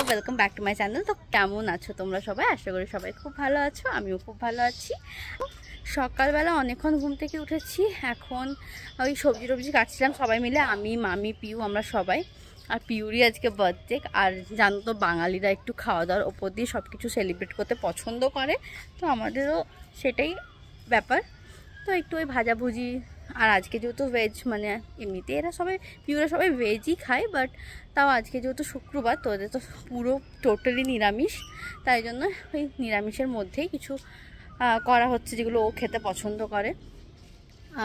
Welcome back to my channel. তো কেমন আছো তোমরা সবাই? আশা করি সবাই খুব ভালো আছো, আমিও খুব ভালো আছি। সকালবেলা অনেকক্ষণ ঘুম থেকে উঠেছি, এখন ওই সবজি টবজি কাটছিলাম সবাই মিলে, আমি, মামি, পিউ, আমরা সবাই। আর পিউরি আজকে বার্থডে, আর জানো তো বাঙালিরা একটু খাওয়া দাওয়ার ওপর দিয়ে সব কিছু সেলিব্রেট করতে পছন্দ করে, তো আমাদেরও সেটাই ব্যাপার। তো একটু ওই ভাজাভুজি, আর আজকে যেহেতু ভেজ, মানে এমনিতে এরা সবাই পিউরা সবাই ভেজই খায়, বাট তাও আজকে যেহেতু শুক্রবার, তো ওদের তো পুরো টোটালি নিরামিষ, তাই জন্য ওই নিরামিষের মধ্যেই কিছু করা হচ্ছে যেগুলো ও খেতে পছন্দ করে।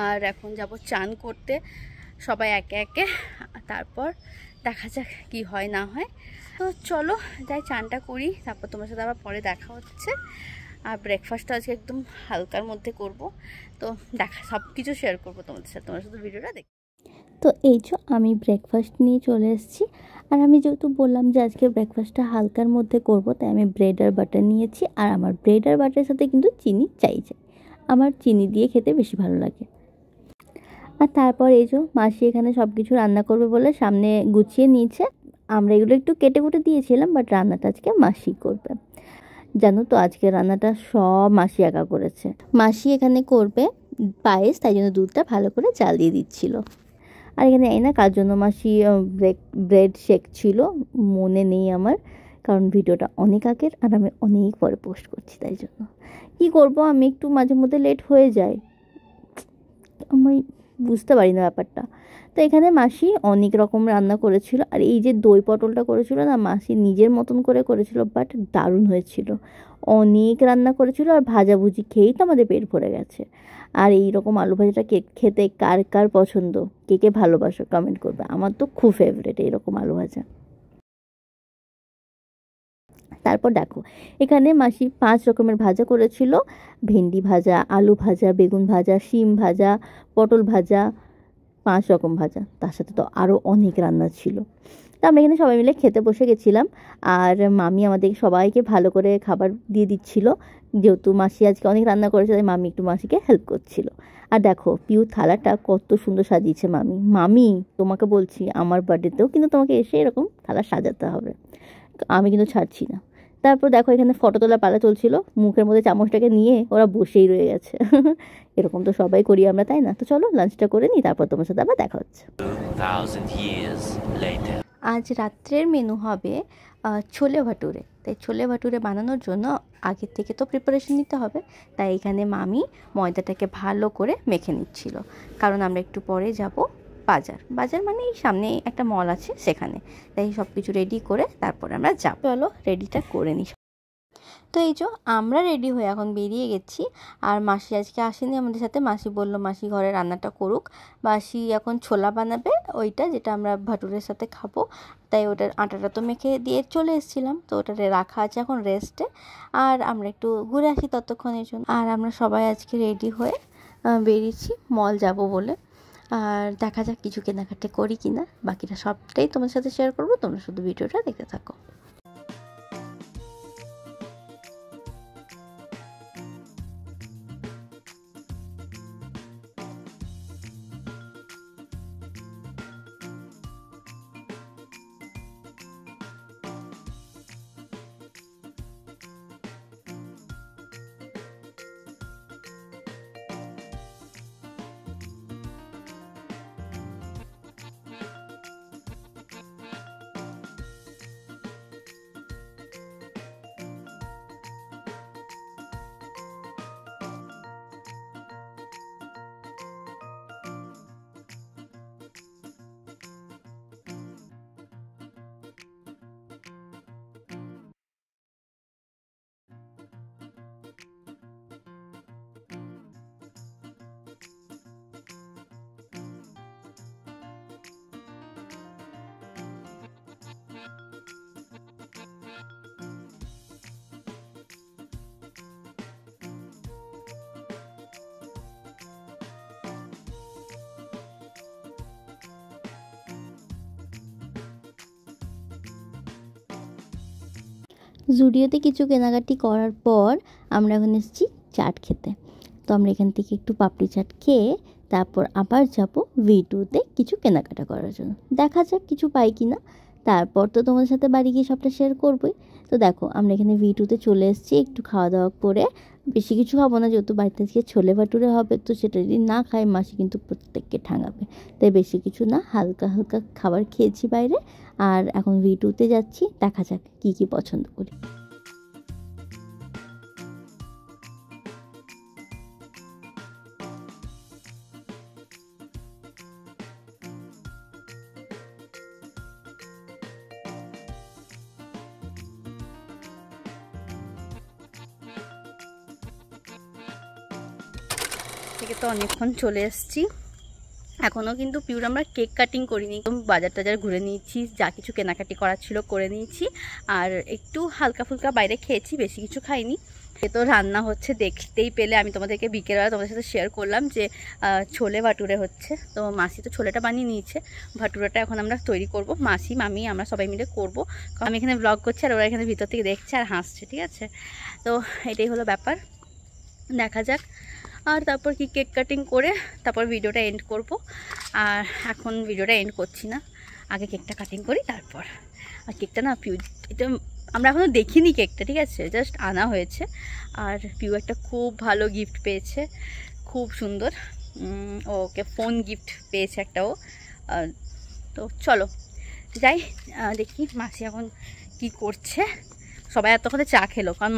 আর এখন যাব চান করতে সবাই একে একে, তারপর দেখা যাক কি হয় না হয়। তো চলো যাই চানটা করি, তারপর তোমার সাথে আবার পরে দেখা হচ্ছে। আর ব্রেকফাস্টটা আজকে একদম হালকার মধ্যে করব, তো দেখা সব কিছু শেয়ার করবো তোমাদের সাথে, তোমরা শুধু ভিডিওটা দেখ। তো এই যে আমি ব্রেকফাস্ট নিয়ে চলে এসেছি, আর আমি যেহেতু বললাম যে আজকে ব্রেকফাস্টটা হালকার মধ্যে করব, তাই আমি ব্রেড আর বাটার নিয়েছি। আর আমার ব্রেড আর বাটারের সাথে কিন্তু চিনি চাই, আমার চিনি দিয়ে খেতে বেশি ভালো লাগে। আর তারপর এই যে মাসি এখানে সব কিছু রান্না করবে বলে সামনে গুছিয়ে নিয়েছে। আমরা এগুলো একটু কেটে কুটে দিয়েছিলাম, বাট রান্নাটা আজকে মাসি করবে। জানো তো আজকে রান্নাটা সব মাসি একা করেছে। মাসি এখানে করবে পায়েস, তাই জন্য দুধটা ভালো করে জাল দিয়ে দিচ্ছিল। আর এখানে এই না কার জন্য মাসি ব্রেড শেক ছিল, মনে নেই আমার, কারণ ভিডিওটা অনেক আগের আর আমি অনেক পরে পোস্ট করছি, তাই জন্য কী করব, আমি একটু মাঝে মধ্যে লেট হয়ে যায়, আমি বুঝতে পারি না ব্যাপারটা। তো এখানে মাসি অনেক রকম রান্না করেছিল, আর এই যে দই পটলটা করেছিল না, মাসি নিজের মতন করে করেছিল, বাট দারুণ হয়েছিল। অনেক রান্না করেছিল, আর ভাজাভুজি খেয়েই তো আমাদের পেট ভরে গেছে। আর এই রকম আলু ভাজাটা খেতে কার কার পছন্দ, কে কে ভালোবাসো কমেন্ট করবে, আমার তো খুব ফেভারিট এইরকম আলু ভাজা। তারপর দেখো এখানে মাসি 5 রকমের ভাজা করেছিল, ভেন্ডি ভাজা, আলু ভাজা, বেগুন ভাজা, শিম ভাজা, পটল ভাজা, 5 রকম ভাজা, তার সাথে তো আরও অনেক রান্না ছিল। তো আমরা এখানে সবাই মিলে খেতে বসে গেছিলাম, আর মামি আমাদের সবাইকে ভালো করে খাবার দিয়ে দিচ্ছিল, যেহেতু মাসি আজকে অনেক রান্না করেছে, তাই মামি একটু মাসিকে হেল্প করছিল। আর দেখো পিউ থালাটা কত সুন্দর সাজিয়েছে মামি। মামি তোমাকে বলছি, আমার বার্থডেতেও কিন্তু তোমাকে এসে এরকম থালা সাজাতে হবে, আমি কিন্তু ছাড়ছি না। তারপর দেখো এখানে ফটো তোলার পালা চলছিল, মুখের মধ্যে চামচটাকে নিয়ে ওরা বসেই রয়ে গেছে। এরকম তো সবাই করি আমরা, তাই না? তো চলো লাঞ্চটা করে নিই, তারপর তোমার সাথে আবার দেখা হচ্ছে। আজ রাত্রের মেনু হবে ছোলে ভাটুরে। তাই ছোলে ভাটুরে বানানোর জন্য আগের থেকে তো প্রিপারেশন নিতে হবে, তাই এখানে মামি ময়দাটাকে ভালো করে মেখে নিচ্ছিল, কারণ আমরা একটু পরে যাব বাজার মানে এই সামনে একটা মল আছে সেখানে, তাই সব কিছু রেডি করে তারপর আমরা যাব। চলো রেডিটা করে নিই। তো এই যে আমরা রেডি হয়ে এখন বেরিয়ে গেছি, আর মাসি আজকে আসেনি আমাদের সাথে। মাসি বলল মাসি ঘরে রান্নাটা করুক, মাসি এখন ছোলা বানাবে, ওইটা যেটা আমরা ভাটুরের সাথে খাবো, তাই ওটার আটাটা তো মেখে দিয়ে চলে এসেছিলাম, তো ওটা রাখা আছে এখন রেস্টে। আর আমরা একটু ঘুরে আসি ততক্ষণের জন্য। আর আমরা সবাই আজকে রেডি হয়ে বেরিয়েছি মল যাব বলে, আর দেখা যাক কিছু কেনাকাটা করি কিনা, বাকিটা সবটাই তোমার সাথে শেয়ার করবো, তোমরা শুধু ভিডিওটা দেখতে থাকো। জুডিওতে কিছু কেনাকাটি করার পর আমরা এখন এসেছি চাট খেতে। তো আমরা এখান থেকে একটু পাপড়ি চাট খেয়ে তারপর আবার যাব V2তে কিছু কেনাকাটা করার জন্য। দেখা যাক কিছু পাই কি না। তারপর তো তোমাদের সাথে বাড়ি গিয়ে সবটা শেয়ার করবোই। তো দেখো আমরা এখানে V2-তে চলে এসেছি একটু খাওয়া দাওয়া করে। বেশি কিছু খাবো না, যেহেতু বাড়িতে আজকে ছোলে ভাটুরে হবে, তো সেটা যদি না খাই মাসি কিন্তু প্রত্যেককে ঠাঙাবে। তাই বেশি কিছু না, হালকা হালকা খাবার খেয়েছি বাইরে। আর এখন V2-তে যাচ্ছি, দেখা যাক কী কী পছন্দ করি। থেকে তো অনেকক্ষণ চলে এসেছি, এখনও কিন্তু পিওর আমরা কেক কাটিং করিনি। বাজার টাজার ঘুরে নিয়েছি, যা কিছু কেনাকাটি করার ছিল করে নিয়েছি, আর একটু হালকা ফুলকা বাইরে খেয়েছি, বেশি কিছু খাইনি। এ তো রান্না হচ্ছে, দেখতেই পেলে। আমি তোমাদেরকে বিকেলবেলা তোমাদের সাথে শেয়ার করলাম যে ছোলে ভাটুরে হচ্ছে। তো মাসি তো ছোলেটা বানিয়ে নিয়েছে, ভাটুরাটা এখন আমরা তৈরি করব। মাসি মামি আমরা সবাই মিলে করব। আমি এখানে ব্লগ করছি আর ওরা এখানে ভিতর থেকে দেখছে আর হাসছে, ঠিক আছে? তো এটাই হলো ব্যাপার, দেখা যাক। আর তারপর কি কেক কাটিং করে তারপর ভিডিওটা এন্ড করব। আর এখন ভিডিওটা এন্ড করছি না, আগে কেকটা কাটিং করি তারপর। আর কেকটা না এটা আমরা এখনও দেখিনি কেকটা, ঠিক আছে? জাস্ট আনা হয়েছে। আর পিউ একটা খুব ভালো গিফট পেয়েছে, খুব সুন্দর। ওকে ফোন গিফট পেয়েছে একটা ও। তো চলো যাই, দেখি মাসি এখন কি করছে। সবাই এতক্ষণে চা খেলো, কারণ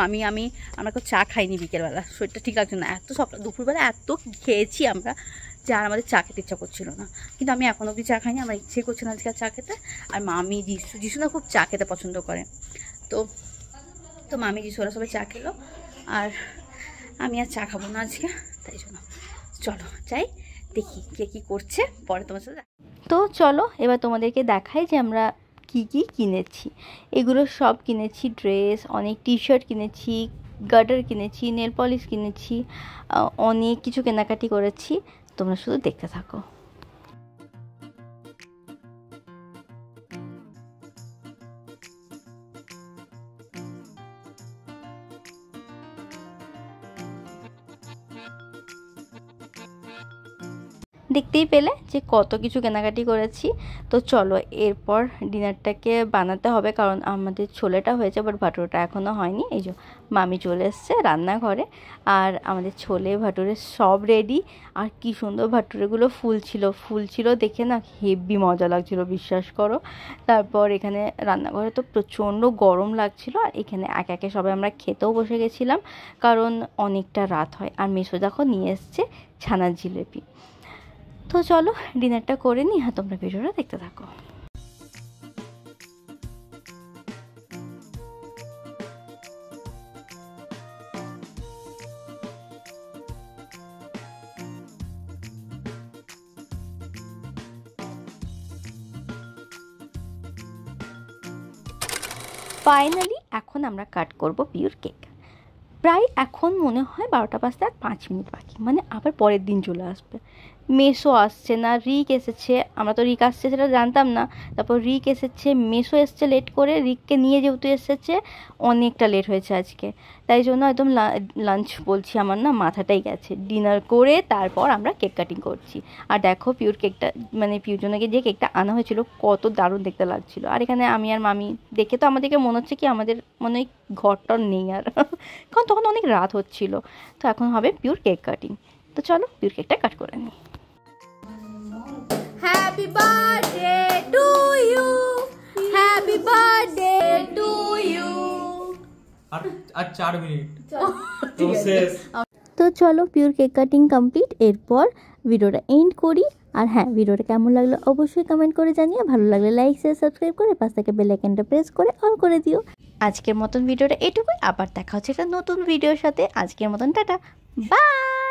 আমরা কেউ চা খাইনি বিকেলবেলা, শরীরটা ঠিক লাগছে না। এত সকাল দুপুরবেলা এত খেয়েছি আমরা যে আর আমাদের চা খেতে ইচ্ছা করছিল না। কিন্তু আমি এখন অবধি চা খাইনি, আমার ইচ্ছে করছে না আজকে চা খেতে। আর মামি যিশু না খুব চা খেতে পছন্দ করে, তো মামি যিশু ওরা সবাই চা খেলো, আর আমি আর চা খাবো না আজকে, তাই জন্য চলো যাই, দেখি কে কী করছে, পরে তোমার সাথে। তো চলো এবার তোমাদেরকে দেখাই যে আমরা কি কি কিনেছি। এগুলো সব কিনেছি, ড্রেস, অনেক টি-শার্ট কিনেছি, গার্ডার কিনেছি, নেল পলিশ কিনেছি, অনেক কিছু কেনাকাটি করেছি। তোমরা শুধু দেখতে থাকো। দেখতেই পেলে যে কত কিছু কেনাকাটি করেছি। তো চলো এরপর ডিনারটাকে বানাতে হবে, কারণ আমাদের ছোলেটা হয়েছে বাট ভাটুরেটা এখনও হয়নি। এই যে মামি চলে এসছে রান্নাঘরে, আর আমাদের ছোলে ভাটুরে সব রেডি। আর কি সুন্দর ভাটুরেগুলো ফুলছিল দেখে না হেভি মজা লাগছিল, বিশ্বাস করো। তারপর এখানে রান্নাঘরে তো প্রচণ্ড গরম লাগছিল, আর এখানে একে একে সবাই আমরা খেতেও বসে গেছিলাম, কারণ অনেকটা রাত হয়। আর মেসো দেখো নিয়ে এসছে ছানার জিলেপি। তো চলো ডিনারটা করে নিই, হ্যাঁ তোমরা ভিডিওটা দেখতে থাকো। ফাইনালি এখন আমরা কাট করব পিওর কেক। প্রায় এখন মনে হয় 12টা বাজতে আর 5 মিনিট বাকি, মানে আবার পরের দিন চলে আসবে। মেসো আসছে না, রিক এসেছে। আমরা তো রিক আসছে সেটা জানতাম না। তারপর রিক এসেছে, মেসো এসছে লেট করে। রিককে নিয়ে যেহেতু এসেছে অনেকটা লেট হয়েছে আজকে, তাই জন্য একদম লাঞ্চ বলছি, আমার না মাথাটাই গেছে। ডিনার করে তারপর আমরা কেক কাটিং করছি। আর দেখো পিওর কেকটা, মানে পিওর জন্য যে কেকটা আনা হয়েছিল কত দারুণ দেখতে লাগছিল। আর এখানে আমি আর মামি দেখে তো আমাদেরকে মনে হচ্ছে কি আমাদের মনে হয় ঘরটার নেই আর, কারণ তখন অনেক রাত হচ্ছিল। তো এখন হবে পিওর কেক কাটিং। তো চলো পিওর কেকটা কাট করে নিই। Happy birthday to you, happy birthday to you. আর 4 মিনিট তো শেষ। তো চলো পিওর কেক কাটিং কমপ্লিট, এরপর ভিডিওটা এন্ড করি। আর হ্যাঁ, ভিডিওটা কেমন লাগলো অবশ্যই কমেন্ট করে জানিয়ে, ভালো লাগলে লাইক শেয়ার সাবস্ক্রাইব করে পাশ থেকে বেল আইকনটা প্রেস করে অল করে দিও। আজকের মতন ভিডিওটা এটুকুই, আবার দেখা হচ্ছে একটা নতুন ভিডিওর সাথে। আজকের মতন টাটা, বাই।